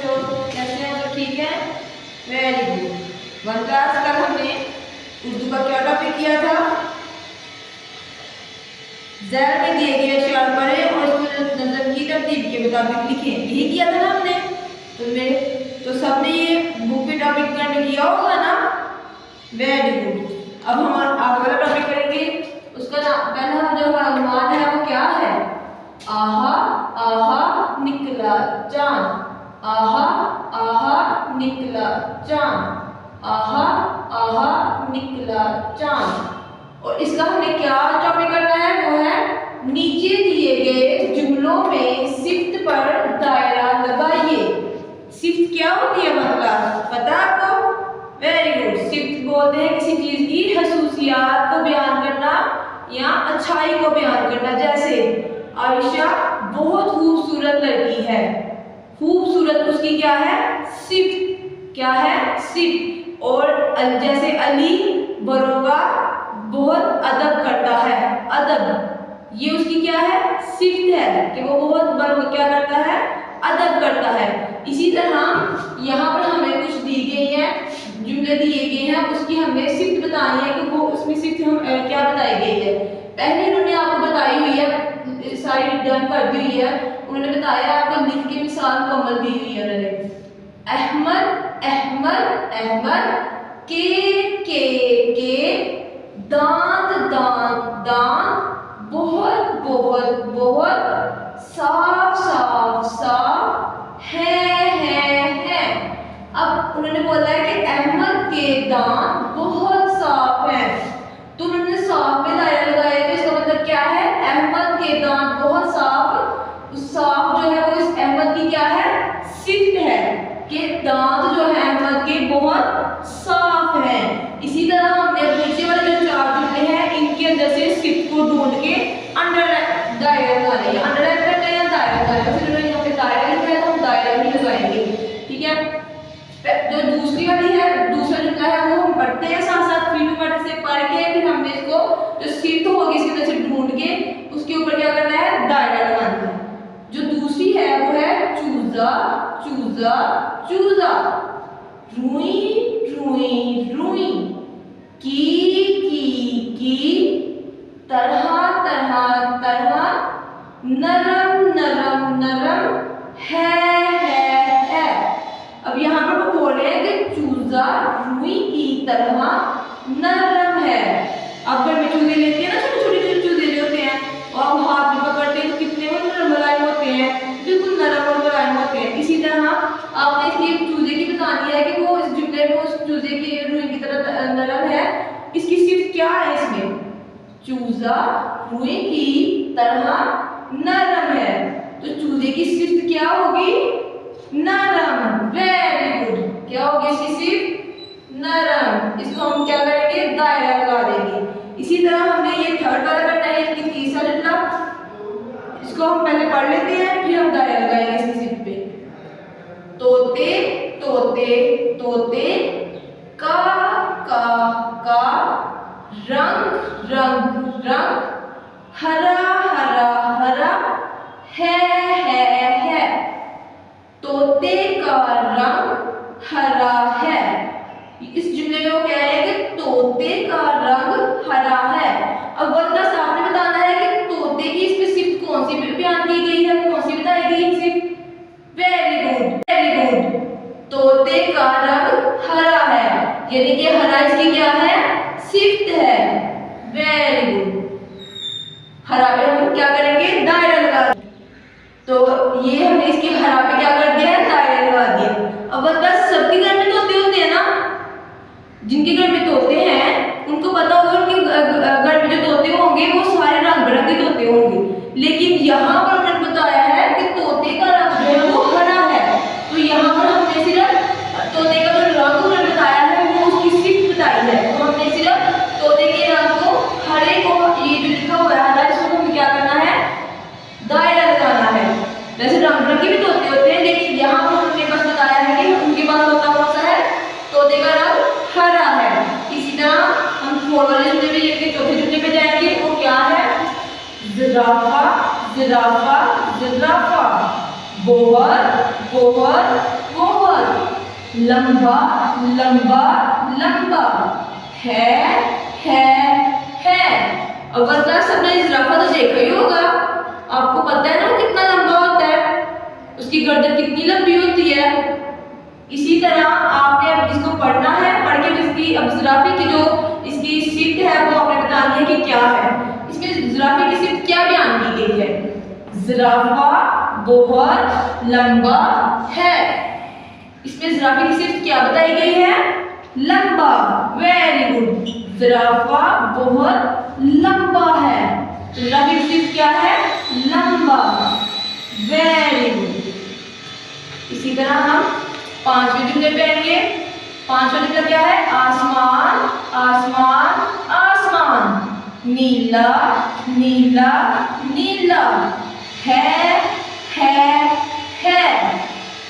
बच्चों, कैसे हैं? तो ठीक है, वेरी गुड। वन क्लास कल हमने उर्दू का क्या टॉपिक किया था? ज़ैल में दिए गए अशआर पढ़े और उसको नज़म की तरतीब के मुताबिक लिखें, यही किया था ना हमने। तो सबने ये बुक पे टॉपिक करने किया होगा ना, वेरी गुड। अब हम आगे वाला टॉपिक करेंगे। उसका पहला जो अनुमान है वो क्या है? आहा आहा निकला चांद, आहा आहा निकला चांद, आहा आहा निकला चांद। और इसका हमने क्या टॉपिक करना है? वो है नीचे दिए गए जुमलों में सिफ्त पर दायरा लगाइए। सिफ्त क्या होती है मतलब पता आपको? Very good. सिफ्त बोलते हैं किसी चीज की खसूसियात को बयान करना या अच्छाई को बयान करना। जैसे आयशा बहुत खूबसूरत लड़की है, खूबसूरत उसकी क्या है? सिफ्त। क्या है? सिफ्त। और जैसे अली बड़ों का बहुत अदब करता है, अदब, ये उसकी क्या है? सिफ्त है कि वो बहुत बड़ों का क्या करता है? अदब करता है। इसी तरह यहाँ पर हमें कुछ दी गई है, जुमले दिए गए हैं, उसकी हमने सिफ्त बताई है कि वो उसमें सिफ्त हम क्या बताई गई है। पहले उन्होंने आपको बताई हुई है, सारी डन कर दी हुई है। उन्होंने बताया आपको लिख के मिसाल मुकम्मल दी हुई है उन्होंने। अहमद अहमद अहमद, के दांत दांत दांत, बहुत बहुत बहुत, साफ साफ साफ, है। अब उन्होंने बोला है कि अहमद के दांत बहुत साफ हैं, तो उन्होंने साफ में दायरा लगाया। तो इसका मतलब क्या है? अहमद के दांत बहुत साफ। उस साफ जो है वो इस अहमद की क्या है? सिफ्त है कि दांत जो है अहमद के बहुत साफ हैं। इसी तरह हमने नीचे वाले जो चार जुमले हैं इनके अंदर से सिफ्त को ढूंढ के अंडर दायरा लगाना है, अंडरलाइन करना है या दायरा लगाना है। फिर यहाँ पे दायरा लिखा है तो हम दायरा भी लगाएंगे, ठीक है। जो दूसरी वाली है, दूसरा जुमला है वो हम पढ़ते हैं साथ साथ, फ्री टू पार्ट से पढ़ के फिर हमने इसको जो सिफ्त होगी इसके अंदर से ढूंढ के उसके ऊपर क्या करना है? दायरा लगाना है। जो दूसरी है वो है चूजा चूजा चूजा, रुई रुई रुई, की, तरह तरह तरह, नरम नरम नरम, है। अब यहाँ पर वो बोल रहे हैं कि चूजा रुई की तरह नरम है। अब घर में चूजे लेते हैं ना, छोटे छोटे चूजे जो होते हैं और हम हाथ में पकड़ते हैं तो कितने वो नरम मुलायम होते हैं, बिल्कुल नरम और मुलायम होते हैं। इसी तरह आपने इसकी चूजे की बतानी है कि वो इस जुमले में उस चूजे की रुई की तरह नरम है। इसकी सिफ्त क्या है इसमें? चूजा रुई की तरह नरम है, तो चूजे की सिफ्त क्या होगी? नरम। Very good. क्या होगी इसकी सिफ्त? नरम। इसको हम क्या करेंगे? दायरा लगा देंगे। इसी तरह हमने ये थर्ड वाला करना है, इसकी तीसरा जुमला, इसको हम पहले पढ़ लेते हैं फिर हम दायरा लगाएंगे इसकी सिफ्त पे। तोते तोते तोते, का रंग रंग रंग, हरा हरा हरा, है। तोते का रंग हरा है। इस जुमले में वो कह रहे हैं कि तोते का रंग हरा है। अब वरना आपने बताना है कि तोते की इसमें सिफ्त कौन सी बयान की गई है, कौन सी बताई गई है सिफ्त? Very good, very good. तोते का रंग हरा है, यानी कि हरा इसकी क्या है? सिफ्त है। Very good. हरा पे हम क्या करेंगे? दायरा लगा देंगे। तो ये हमने इसके हरा पे क्या कर दिया? दायरा लगा दिया। अब बस सबके घर में तोते होते हैं ना, जिनके घर में तोते हैं उनको पता होगा उनके घर में जो तोते होंगे वो सारे रंग बिरंगे तोते होंगे। लेकिन यहाँ पर उन्होंने बताया है कि तोते का रंग जो है वो हरा है, तो यहाँ पर हमने सिर्फ तोते का जो रंग उन्होंने बताया है वो उसकी सिफ्त बताई है। तो हमने सिर्फ तोते के रंग को, हरे को, ये जो लिखा हुआ है हरा, इसको हमें क्या करना है? दायरा लगाना है। वैसे रंग बिरंगे भी तोते होते हैं, लेकिन यहाँ पर उन्होंने बस बताया है कि उनके पास तोता कौन सा है? तोते का रंग हरा है। इसी तरह हम फोर वाले जुमले में लेके चौथे जुमले पे जाएंगे, वो क्या है? जिराफा जिराफा जिराफा, बहुत बहुत बहुत, लंबा लंबा लंबा, है। अगर क्लास सबने जिराफा तो देखा ही होगा, आपको पता है ना वो कितना लंबा होता है, उसकी गर्दन कितनी लंबी होती है। इसी तरह आपने अब इसको पढ़ना है, पढ़ के इसकी अब जिराफे की जो इसकी सिफ्त है वो आपने बतानी है कि क्या है। इसमें जिराफे की सिफ्त क्या बयान की गई है? जिराफा बहुत लंबा है। इसमें जिराफे की सिफ्त क्या बताई गई है? लंबा। वेरी गुड, जिराफा बहुत लंबा है। जिराफे की सिफ्त क्या है? लंबा। Very good. इसी तरह हम पांचवें जुमले पे आएंगे। पांचवा जुमला क्या है? आसमान आसमान आसमान, नीला नीला नीला, है।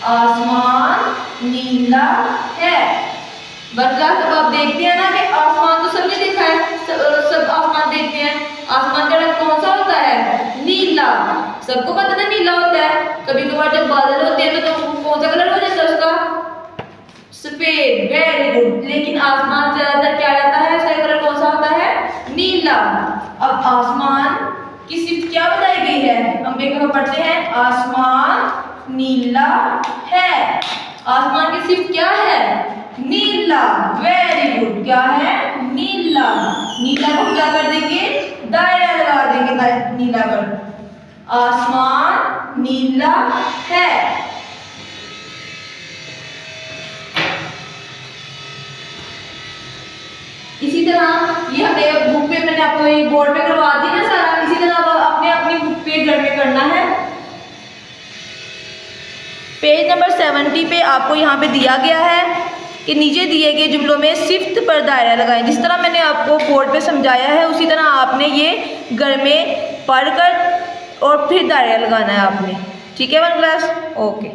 आसमान नीला है। बदला तब आप देखते हैं ना कि आसमान तो सबने देखा है, सब आसमान देखते हैं। आसमान का रंग कौन सा होता है? नीला। सबको पता ना नीला होता है। कभी कभार जब बादल होते हैं तो कौन सा कलर हो जाता है उसका? सफेद। Very good. लेकिन आसमान ज्यादातर क्या रहता है, उसका कलर कौन सा होता है? नीला। अब आसमान की सिफ्त क्या बताई गई है? हम एक पढ़ते हैं, आसमान नीला है। आसमान की सिफ्त क्या है? नीला। Very good. क्या है? नीला। नीला को क्या कर देंगे? दायरा लगा देंगे नीला पर। आसमान नीला है। इसी तरह ये हमें बुक पे, मैंने आपको ये बोर्ड पे करवा दी ना सारा। इसी तरह आपने अपनी बुक पे घर में करना है। पेज नंबर 70 पे आपको यहाँ पे दिया गया है कि नीचे दिए गए जुमलों में सिफ्त पर दायरा लगाएं। जिस तरह मैंने आपको बोर्ड पे समझाया है उसी तरह आपने ये घर में पढ़कर और फिर दायरा लगाना है आपने। ठीक है वन क्लास? ओके।